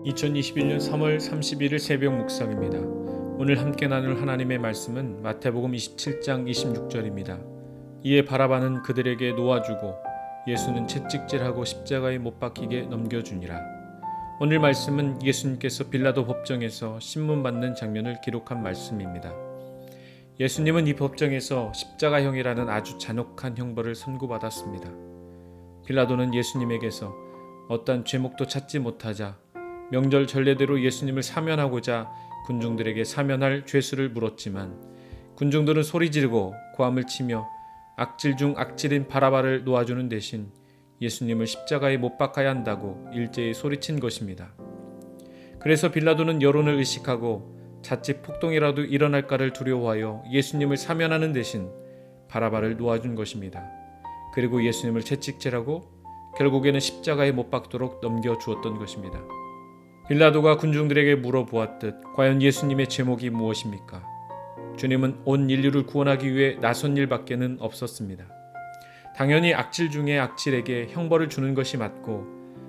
2021년 3월 31일 새벽 묵상입니다. 오늘 함께 나눌 하나님의 말씀은 마태복음 27장 26절입니다. 이에 바라바는 그들에게 놓아주고 예수는 채찍질하고 십자가에 못 박히게 넘겨주니라. 오늘 말씀은 예수님께서 빌라도 법정에서 신문받는 장면을 기록한 말씀입니다. 예수님은 이 법정에서 십자가형이라는 아주 잔혹한 형벌을 선고받았습니다. 빌라도는 예수님에게서 어떠한 죄목도 찾지 못하자 명절 전례대로 예수님을 사면하고자 군중들에게 사면할 죄수를 물었지만 군중들은 소리 지르고 고함을 치며 악질 중 악질인 바라바를 놓아주는 대신 예수님을 십자가에 못 박아야 한다고 일제히 소리친 것입니다. 그래서 빌라도는 여론을 의식하고 자칫 폭동이라도 일어날까를 두려워하여 예수님을 사면하는 대신 바라바를 놓아준 것입니다. 그리고 예수님을 채찍질하고 결국에는 십자가에 못 박도록 넘겨주었던 것입니다. 빌라도가 군중들에게 물어보았듯 과연 예수님의 제목이 무엇입니까? 주님은 온 인류를 구원하기 위해 나선 일밖에는 없었습니다. 당연히 악질 중에 악질에게 형벌을 주는 것이 맞고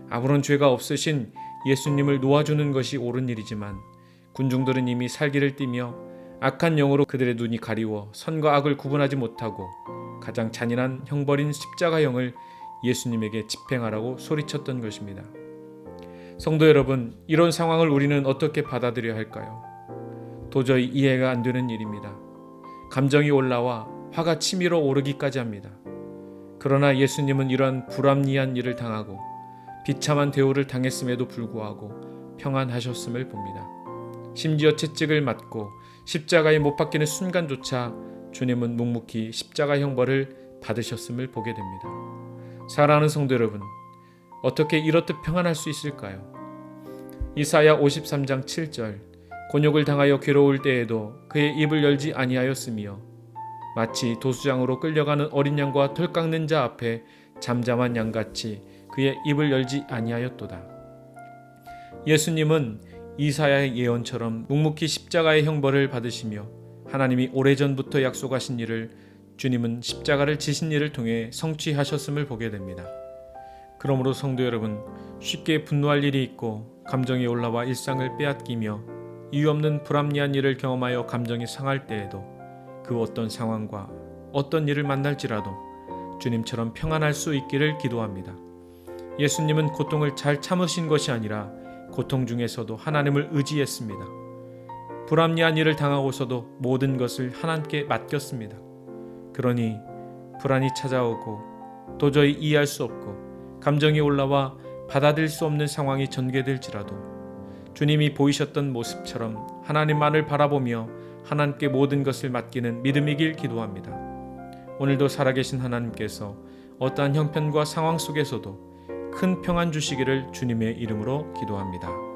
아무런 죄가 없으신 예수님을 놓아주는 것이 옳은 일이지만 군중들은 이미 살기를 띠며 악한 영으로 그들의 눈이 가리워 선과 악을 구분하지 못하고 가장 잔인한 형벌인 십자가형을 예수님에게 집행하라고 소리쳤던 것입니다. 성도 여러분, 이런 상황을 우리는 어떻게 받아들여야 할까요? 도저히 이해가 안 되는 일입니다. 감정이 올라와 화가 치밀어 오르기까지 합니다. 그러나 예수님은 이러한 불합리한 일을 당하고 비참한 대우를 당했음에도 불구하고 평안하셨음을 봅니다. 심지어 채찍을 맞고 십자가에 못 박히는 순간조차 주님은 묵묵히 십자가 형벌을 받으셨음을 보게 됩니다. 사랑하는 성도 여러분, 어떻게 이렇듯 평안할 수 있을까요? 이사야 53장 7절 곤욕을 당하여 괴로울 때에도 그의 입을 열지 아니하였으며 마치 도수장으로 끌려가는 어린 양과 털 깎는 자 앞에 잠잠한 양같이 그의 입을 열지 아니하였도다. 예수님은 이사야의 예언처럼 묵묵히 십자가의 형벌을 받으시며 하나님이 오래전부터 약속하신 일을 주님은 십자가를 지신 일을 통해 성취하셨음을 보게 됩니다. 그러므로 성도 여러분, 쉽게 분노할 일이 있고 감정이 올라와 일상을 빼앗기며 이유 없는 불합리한 일을 경험하여 감정이 상할 때에도 그 어떤 상황과 어떤 일을 만날지라도 주님처럼 평안할 수 있기를 기도합니다. 예수님은 고통을 잘 참으신 것이 아니라 고통 중에서도 하나님을 의지했습니다. 불합리한 일을 당하고서도 모든 것을 하나님께 맡겼습니다. 그러니 불안이 찾아오고 도저히 이해할 수 없고 감정이 올라와 받아들일 수 없는 상황이 전개될지라도 주님이 보이셨던 모습처럼 하나님만을 바라보며 하나님께 모든 것을 맡기는 믿음이길 기도합니다. 오늘도 살아계신 하나님께서 어떠한 형편과 상황 속에서도 큰 평안 주시기를 주님의 이름으로 기도합니다.